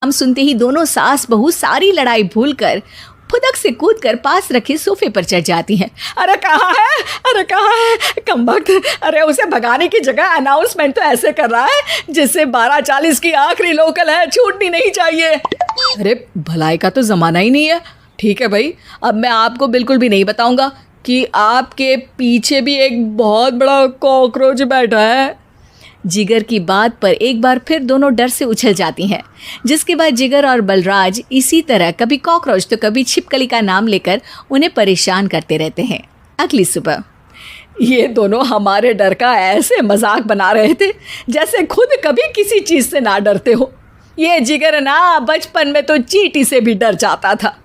हम सुनते ही दोनों सास बहू सारी लड़ाई भूलकर फुदक से कूदकर पास रखे सोफे पर चढ़ जाती हैं। अरे कहाँ है, अरे कहाँ है कमबख्त, अरे उसे भगाने की जगह अनाउंसमेंट तो ऐसे कर रहा है जिससे 12:40 की आखिरी लोकल है, छूटनी नहीं चाहिए। अरे भलाई का तो ज़माना ही नहीं है। ठीक है भाई, अब मैं आपको बिल्कुल भी नहीं बताऊंगा कि आपके पीछे भी एक बहुत बड़ा कॉकरोच बैठा है। जिगर की बात पर एक बार फिर दोनों डर से उछल जाती हैं, जिसके बाद जिगर और बलराज इसी तरह कभी कॉकरोच तो कभी छिपकली का नाम लेकर उन्हें परेशान करते रहते हैं। अगली सुबह ये दोनों हमारे डर का ऐसे मजाक बना रहे थे जैसे खुद कभी किसी चीज़ से ना डरते हो। ये जिगर ना बचपन में तो चींटी से भी डर जाता था।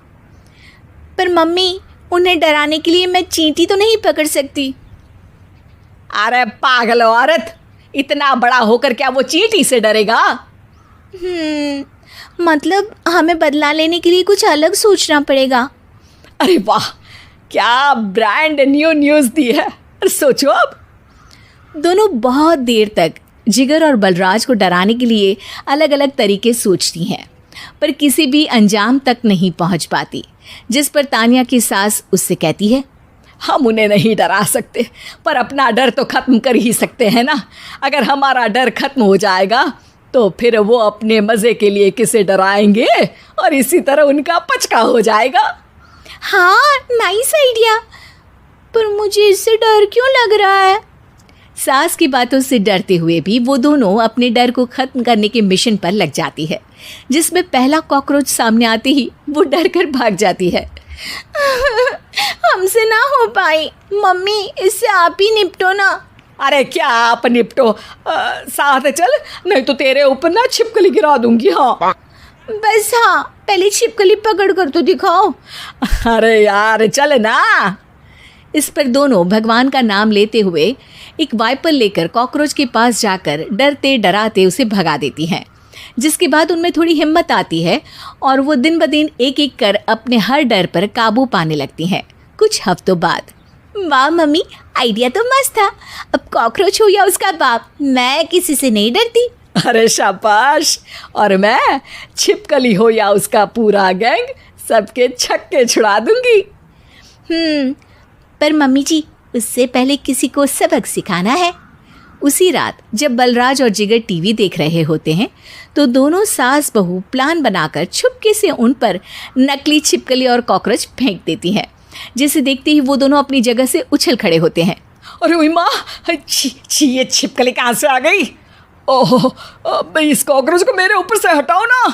पर मम्मी, उन्हें डराने के लिए मैं चींटी तो नहीं पकड़ सकती। अरे पागल औरत, इतना बड़ा होकर क्या वो चींटी से डरेगा? मतलब हमें बदला लेने के लिए कुछ अलग सोचना पड़ेगा। अरे वाह, क्या ब्रांड न्यू न्यूज़ दी है। सोचो अब। दोनों बहुत देर तक जिगर और बलराज को डराने के लिए अलग अलग तरीके सोचती हैं, पर किसी भी अंजाम तक नहीं पहुंच पाती। जिस पर तानिया की सास उससे कहती है, हम उन्हें नहीं डरा सकते, पर अपना डर तो ख़त्म कर ही सकते हैं ना। अगर हमारा डर ख़त्म हो जाएगा तो फिर वो अपने मज़े के लिए किसे डराएंगे और इसी तरह उनका पचका हो जाएगा। हाँ, नाइस आइडिया, पर मुझे इससे डर क्यों लग रहा है? सास की बातों से डरते हुए भी वो दोनों अपने डर को ख़त्म करने के मिशन पर लग जाती है, जिसमें पहला कॉकरोच सामने आते ही वो डर कर भाग जाती है। हमसे ना हो पाई। मम्मी, इससे आप ही निपटो ना। अरे क्या आप निपटो, साथ चल, नहीं तो तेरे ऊपर ना छिपकली गिरा दूंगी। हाँ बस, हाँ, पहले छिपकली पकड़ कर तो दिखाओ। अरे यार चल ना। इस पर दोनों भगवान का नाम लेते हुए एक वाइपर लेकर कॉकरोच के पास जाकर डरते डराते उसे भगा देती हैं, जिसके बाद उनमें थोड़ी हिम्मत आती है और वो दिन ब दिन एक एक कर अपने हर डर पर काबू पाने लगती हैं। कुछ हफ्तों बाद, वाह मम्मी, आइडिया तो मस्त था। अब कॉकरोच हो या उसका बाप, मैं किसी से नहीं डरती। अरे शाबाश। और मैं छिपकली हो या उसका पूरा गैंग, सबके छक्के छुड़ा दूंगी। पर मम्मी जी, उससे पहले किसी को सबक सिखाना है। उसी रात जब बलराज और जिगर टीवी देख रहे होते हैं तो दोनों सास बहू प्लान बनाकर छुपके से उन पर नकली छिपकली और कॉकरोच फेंक देती हैं, जिसे देखते ही वो दोनों अपनी जगह से उछल खड़े होते हैं। अरे ओए माँ, ये छिपकली कहाँ से आ गई? ओह, इस कॉकरोच को मेरे ऊपर से हटाओ ना।